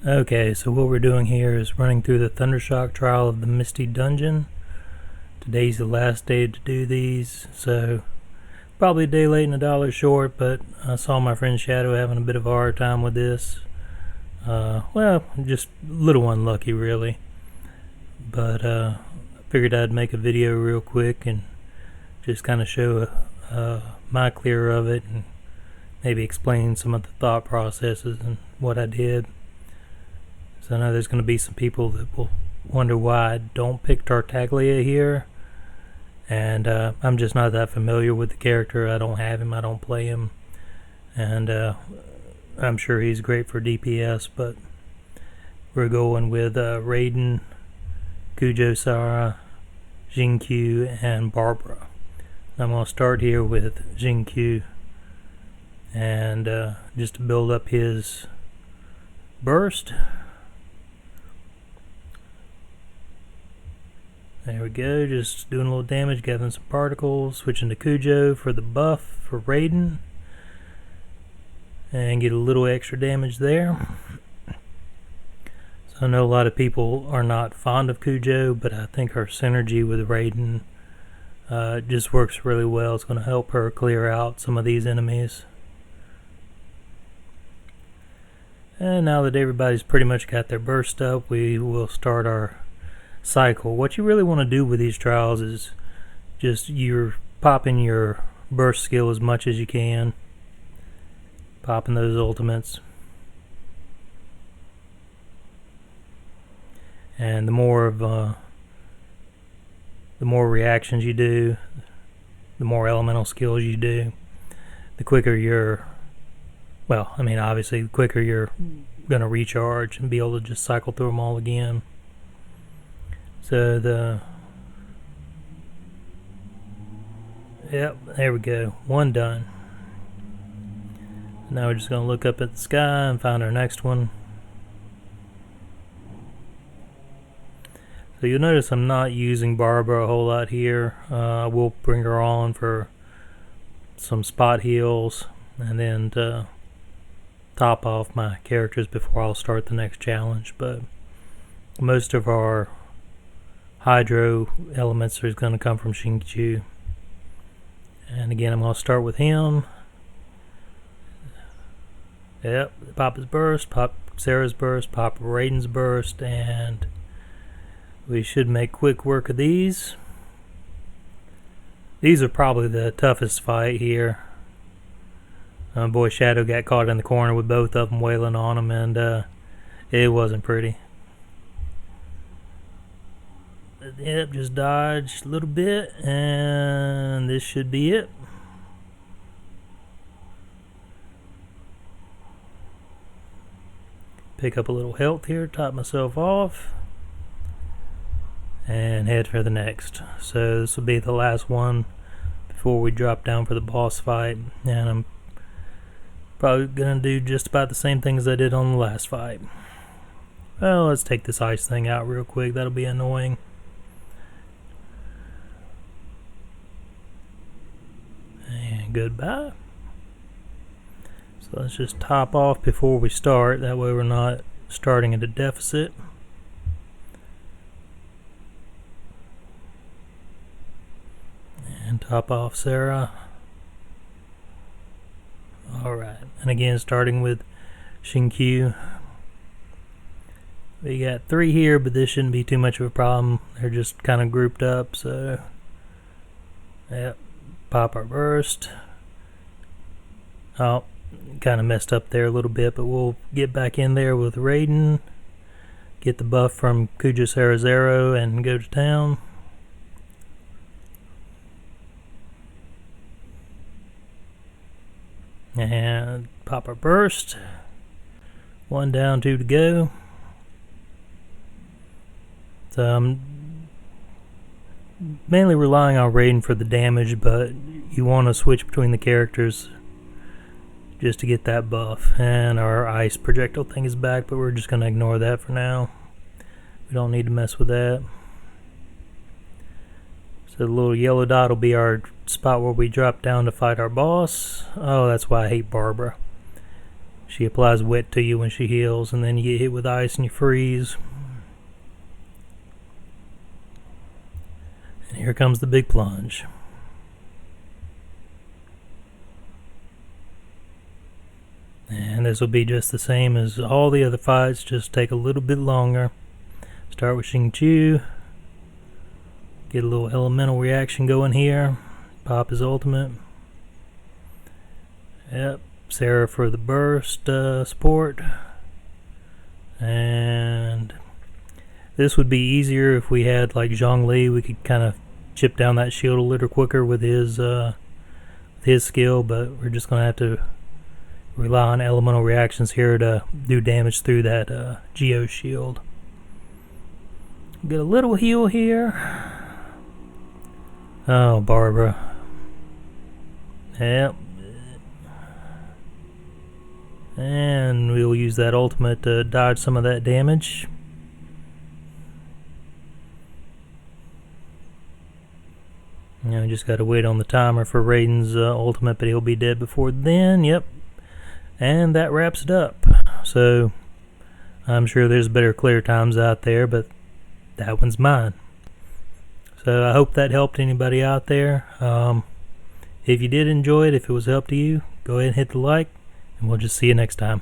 Okay, so what we're doing here is running through the Thundershock trial of the Misty dungeon. Today's the last day to do these, so probably a day late and $1 short, but I saw my friend Shadow having a bit of a hard time with this. Well, just a little unlucky really. But I figured I'd make a video real quick and just kind of show my clear of it and maybe explain some of the thought processes and what I did. So I know there's going to be some people that will wonder why I don't pick Tartaglia here, and I'm just not that familiar with the character. I don't have him, I don't play him, and I'm sure he's great for DPS, but we're going with Raiden, Kujo Sara, Jinkyu, and Barbara. I'm going to start here with Jinkyu, and just to build up his burst. There we go, just doing a little damage, gathering some particles, switching to Kujo for the buff for Raiden, and get a little extra damage there. So I know a lot of people are not fond of Kujo, but I think her synergy with Raiden just works really well. It's going to help her clear out some of these enemies. And now that everybody's pretty much got their burst up, we will start our cycle. What you really want to do with these trials is just you're popping your burst skill as much as you can, popping those ultimates, and the more reactions you do, the more elemental skills you do, the quicker you're, well, I mean obviously the quicker you're gonna recharge and be able to just cycle through them all again. So yep, there we go, one done. Now we're just going to look up at the sky and find our next one. So you'll notice I'm not using Barbara a whole lot here. I will bring her on for some spot heals and then to top off my characters before I'll start the next challenge. But most of our hydro elements are going to come from Jinkyu. And again, I'm going to start with him. Yep, pop his burst, pop Sarah's burst, pop Raiden's burst, and we should make quick work of these. These are probably the toughest fight here. Boy Shadow got caught in the corner with both of them wailing on him, and it wasn't pretty. Yep, just dodge a little bit, and this should be it. Pick up a little health here, top myself off, and head for the next. So this will be the last one before we drop down for the boss fight, and I'm probably gonna do just about the same thing as I did on the last fight. Well, let's take this ice thing out real quick, that'll be annoying. And goodbye. So let's just top off before we start, that way we're not starting at a deficit. And top off Sarah. Alright, and again starting with Jinkyu. We got 3 here, but this shouldn't be too much of a problem. They're just kind of grouped up, so yep, pop our burst. Oh, kind of messed up there a little bit, but we'll get back in there with Raiden, get the buff from Kujo Sara's arrow, and go to town. And pop our burst. 1 down, 2 to go. So I'm mainly relying on Raiden for the damage, but you want to switch between the characters just to get that buff. And our ice projectile thing is back, but we're just going to ignore that for now. We don't need to mess with that. So the little yellow dot will be our spot where we drop down to fight our boss. Oh, that's why I hate Barbara. She applies wet to you when she heals, and then you get hit with ice and you freeze. And here comes the big plunge. And this will be just the same as all the other fights, just take a little bit longer. Start with Xingqiu. Get a little elemental reaction going here. Pop his ultimate. Yep, Sarah for the burst support. And this would be easier if we had like Zhongli. We could kind of chip down that shield a little quicker with his skill, but we're just going to have to rely on elemental reactions here to do damage through that Geo shield. Get a little heal here. Oh, Barbara. Yep. And we'll use that ultimate to dodge some of that damage. Now we just gotta wait on the timer for Raiden's ultimate, but he'll be dead before then. Yep. And that wraps it up. So I'm sure there's better clear times out there, but that one's mine. So I hope that helped anybody out there. If you did enjoy it, if it was help to you, go ahead and hit the like, and we'll just see you next time.